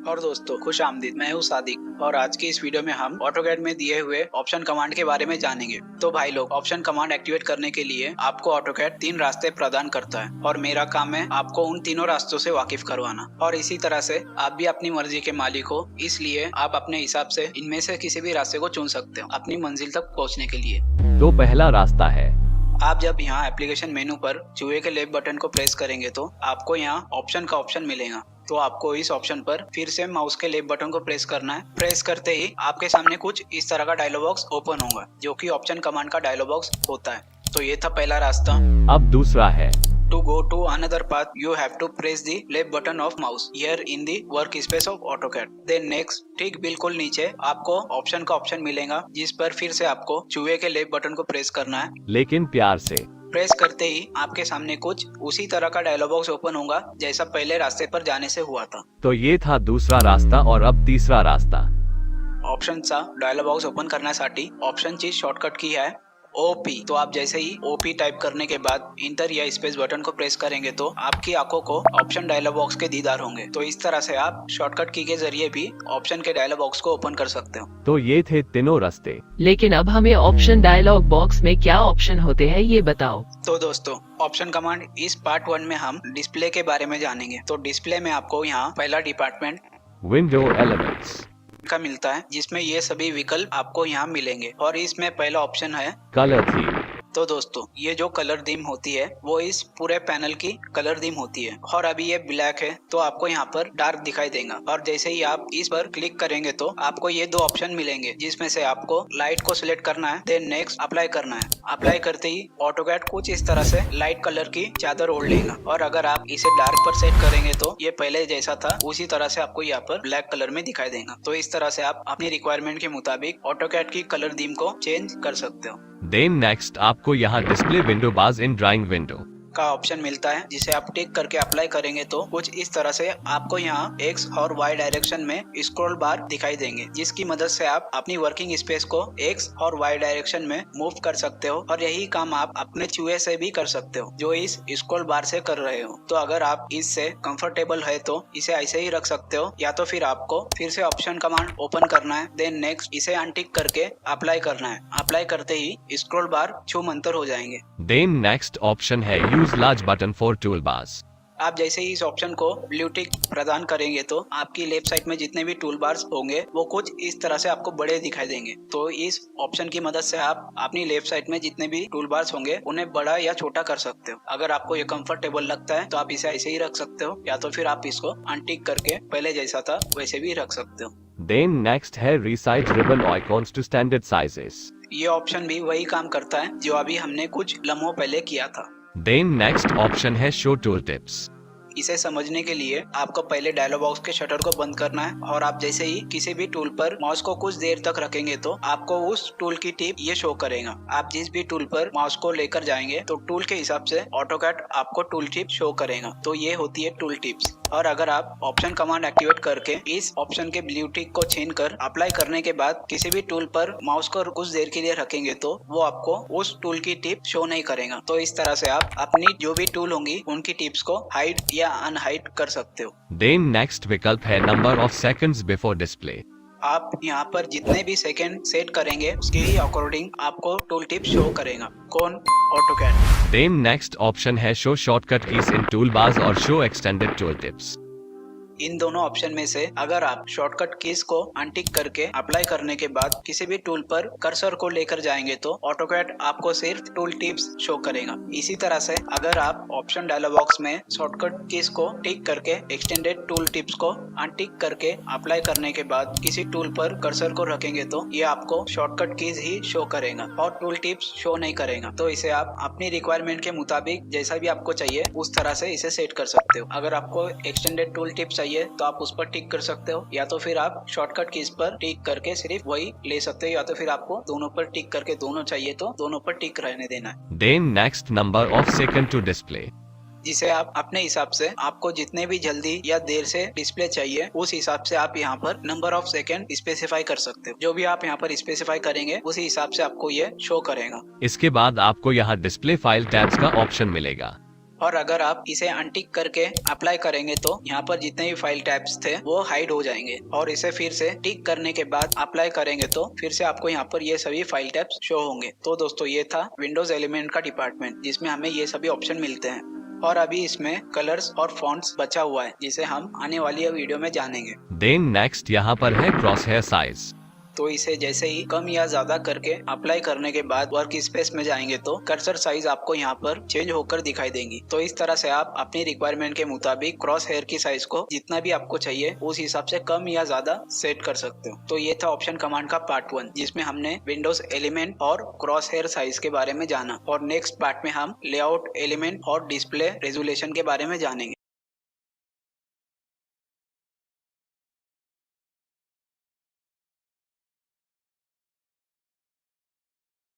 और दोस्तों खुश आमदीद। मैं हूँ सादिक और आज की इस वीडियो में हम ऑटोकैड में दिए हुए ऑप्शन कमांड के बारे में जानेंगे। तो भाई लोग, ऑप्शन कमांड एक्टिवेट करने के लिए आपको ऑटोकैड 3 रास्ते प्रदान करता है और मेरा काम है आपको उन तीनों रास्तों से वाकिफ करवाना। और इसी तरह से आप भी अपनी मर्जी के मालिक हो, इसलिए आप अपने हिसाब से इनमें से किसी भी रास्ते को चुन सकते हो अपनी मंजिल तक पहुँचने के लिए। तो पहला रास्ता है, आप जब यहाँ एप्लीकेशन मेनू पर चूहे के लेफ्ट बटन को प्रेस करेंगे तो आपको यहाँ ऑप्शन का ऑप्शन मिलेगा। तो आपको इस ऑप्शन पर फिर से माउस के लेफ्ट बटन को प्रेस करना है। प्रेस करते ही आपके सामने कुछ इस तरह का डायलॉग बॉक्स ओपन होगा, जो कि ऑप्शन कमांड का डायलॉग बॉक्स होता है। तो ये था पहला रास्ता। अब दूसरा है, To go to another path, you have to press the left button of mouse here in the workspace of AutoCAD. Then next, ठीक बिल्कुल नीचे आपको ऑप्शन का ऑप्शन मिलेगा, जिस पर फिर से आपको चूहे के लेफ्ट बटन को प्रेस करना है। लेकिन प्यार से। प्रेस करते ही आपके सामने कुछ उसी तरह का डायलॉग बॉक्स ओपन होगा जैसा पहले रास्ते पर जाने से हुआ था। तो ये था दूसरा रास्ता और अब तीसरा रास्ता। ऑप्शनचा डायलॉग बॉक्स ओपन करण्यासाठी ऑप्शनची शॉर्टकट की है OP। तो आप जैसे ही OP टाइप करने के बाद इंटर या स्पेस बटन को प्रेस करेंगे तो आपकी आंखों को ऑप्शन डायलॉग बॉक्स के दीदार होंगे। तो इस तरह से आप शॉर्टकट की के जरिए भी ऑप्शन के डायलॉग बॉक्स को ओपन कर सकते हो। तो ये थे तीनों रास्ते। लेकिन अब हमें ऑप्शन डायलॉग बॉक्स में क्या ऑप्शन होते हैं ये बताओ। तो दोस्तों, ऑप्शन कमांड इस पार्ट 1 में हम डिस्प्ले के बारे में जानेंगे। तो डिस्प्ले में आपको यहाँ पहला डिपार्टमेंट विंडो एलिमेंट्स का मिलता है, जिसमें ये सभी विकल्प आपको यहाँ मिलेंगे। और इसमें पहला ऑप्शन है कलर थीम। तो दोस्तों, ये जो कलर थीम होती है वो इस पूरे पैनल की कलर थीम होती है। और अभी ये ब्लैक है तो आपको यहाँ पर डार्क दिखाई देगा। और जैसे ही आप इस पर क्लिक करेंगे तो आपको ये दो ऑप्शन मिलेंगे, जिसमें से आपको लाइट को सिलेक्ट करना है, देन नेक्स्ट अप्लाई करना है। अप्लाई करते ही ऑटोकैड कुछ इस तरह से लाइट कलर की चादर ओढ़ लेगा। और अगर आप इसे डार्क पर सेट करेंगे तो ये पहले जैसा था उसी तरह से आपको यहाँ पर ब्लैक कलर में दिखाई देगा। तो इस तरह से आप अपनी रिक्वायरमेंट के मुताबिक ऑटोकैड की कलर थीम को चेंज कर सकते हो। देन नेक्स्ट आपको यहाँ डिस्प्ले विंडो बाज इन ड्राइंग विंडो का ऑप्शन मिलता है, जिसे आप टिक करके अप्लाई करेंगे तो कुछ इस तरह से आपको यहाँ X और Y डायरेक्शन में स्क्रॉल बार दिखाई देंगे, जिसकी मदद से आप अपनी वर्किंग स्पेस को X और Y डायरेक्शन में मूव कर सकते हो। और यही काम आप अपने चूहे से भी कर सकते हो जो इस स्क्रॉल बार से कर रहे हो। तो अगर आप इससे कंफर्टेबल है तो इसे ऐसे ही रख सकते हो, या तो फिर आपको फिर से ऑप्शन कमांड ओपन करना है, देन नेक्स्ट इसे अनटिक करके अप्लाई करना है। अप्लाई करते ही स्क्रॉल बार छूमंतर हो जाएंगे। देन नेक्स्ट ऑप्शन है use large button for tool bars. आप जैसे ही इस ऑप्शन को ब्लू टिक प्रदान करेंगे तो आपकी लेफ्ट साइड में जितने भी टूल बार्स होंगे वो कुछ इस तरह से आपको बड़े दिखाई देंगे। तो इस ऑप्शन की मदद से आप अपनी लेफ्ट साइड में जितने भी टूल बार्स होंगे उन्हें बड़ा या छोटा कर सकते हो। अगर आपको ये कंफर्टेबल लगता है तो आप इसे ऐसे ही रख सकते हो, या तो फिर आप इसको अनटिक करके पहले जैसा था वैसे भी रख सकते हो। देन नेक्स्ट है resize ribbon icons to standard sizes. ये ऑप्शन भी वही काम करता है जो अभी हमने कुछ लम्हों पहले किया था। देन नेक्स्ट ऑप्शन है शो टूल टिप्स। इसे समझने के लिए आपको पहले डायलॉग बॉक्स के शटर को बंद करना है, और आप जैसे ही किसी भी टूल पर माउस को कुछ देर तक रखेंगे तो आपको उस टूल की टिप ये शो करेगा। आप जिस भी टूल पर माउस को लेकर जाएंगे तो टूल के हिसाब से ऑटोकैड आपको टूल टिप शो करेगा। तो ये होती है टूल टिप्स। और अगर आप ऑप्शन कमांड एक्टिवेट करके इस ऑप्शन के ब्लू टिक को छीनकर अप्लाई करने के बाद किसी भी टूल पर माउस को कुछ देर के लिए रखेंगे तो वो आपको उस टूल की टिप शो नहीं करेगा। तो इस तरह से आप अपनी जो भी टूल होंगी उनकी टिप्स को हाइड या अनहाइड कर सकते हो। देन नेक्स्ट विकल्प है number of seconds before display. आप यहाँ पर जितने भी सेकंड सेट करेंगे उसके ही अकॉर्डिंग आपको टूल टिप शो करेगा। कौन? ऑटोकैड। देन नेक्स्ट ऑप्शन है शो शॉर्टकट कीज इन टूल बार्स और शो एक्सटेंडेड टूल टिप्स। इन दोनों ऑप्शन में से अगर आप शॉर्टकट कीज को अनटिक करके अप्लाई करने के बाद किसी भी टूल पर कर्सर को लेकर जाएंगे तो ऑटोकैड आपको सिर्फ टूल टिप्स शो करेगा। इसी तरह से अगर आप ऑप्शन डायलॉग बॉक्स में शॉर्टकट कीज को टिक करके एक्सटेंडेड टूल टिप्स को अनटिक करके अप्लाई करने के बाद किसी टूल पर कर्सर को रखेंगे तो ये आपको शॉर्टकट कीज ही शो करेगा और टूल टिप्स शो नहीं करेगा। तो इसे आप अपनी रिक्वायरमेंट के मुताबिक जैसा भी आपको चाहिए उस तरह से इसे सेट कर सकते हो। अगर आपको एक्सटेंडेड टूल टिप्स चाहिए तो आप उस पर टिक कर सकते हो, या तो फिर आप शॉर्टकट कीज पर टिक करके सिर्फ वही ले सकते हो, या तो फिर आपको दोनों पर टिक करके दोनों चाहिए तो दोनों पर टिक रहने देना है। Then next number of second to display, जिसे आप अपने हिसाब से आपको जितने भी जल्दी या देर से डिस्प्ले चाहिए उस हिसाब से आप यहाँ पर नंबर ऑफ सेकंड स्पेसिफाई कर सकते हो। जो भी आप यहाँ पर स्पेसिफाई करेंगे उसी हिसाब से आपको ये शो करेगा। इसके बाद आपको यहाँ डिस्प्ले फाइल टैब्स का ऑप्शन मिलेगा। और अगर आप इसे अनटिक करके अप्लाई करेंगे तो यहाँ पर जितने भी फाइल टैब्स थे वो हाइड हो जाएंगे, और इसे फिर से टिक करने के बाद अप्लाई करेंगे तो फिर से आपको यहाँ पर ये सभी फाइल टैब्स शो होंगे। तो दोस्तों ये था विंडोज एलिमेंट का डिपार्टमेंट जिसमें हमें ये सभी ऑप्शन मिलते हैं। और अभी इसमें कलर्स और फॉन्ट्स बचा हुआ है जिसे हम आने वाली वीडियो में जानेंगे। देन नेक्स्ट यहाँ पर है क्रॉस हेयर साइज। तो इसे जैसे ही कम या ज्यादा करके अप्लाई करने के बाद वर्क स्पेस में जाएंगे तो कर्सर साइज आपको यहाँ पर चेंज होकर दिखाई देंगी। तो इस तरह से आप अपनी रिक्वायरमेंट के मुताबिक क्रॉस हेयर की साइज को जितना भी आपको चाहिए उस हिसाब से कम या ज्यादा सेट कर सकते हो। तो ये था ऑप्शन कमांड का पार्ट 1 जिसमें हमने विंडोज एलिमेंट और क्रॉस हेयर साइज के बारे में जाना, और नेक्स्ट पार्ट में हम लेआउट एलिमेंट और डिस्प्ले रेजोल्यूशन के बारे में जानेंगे।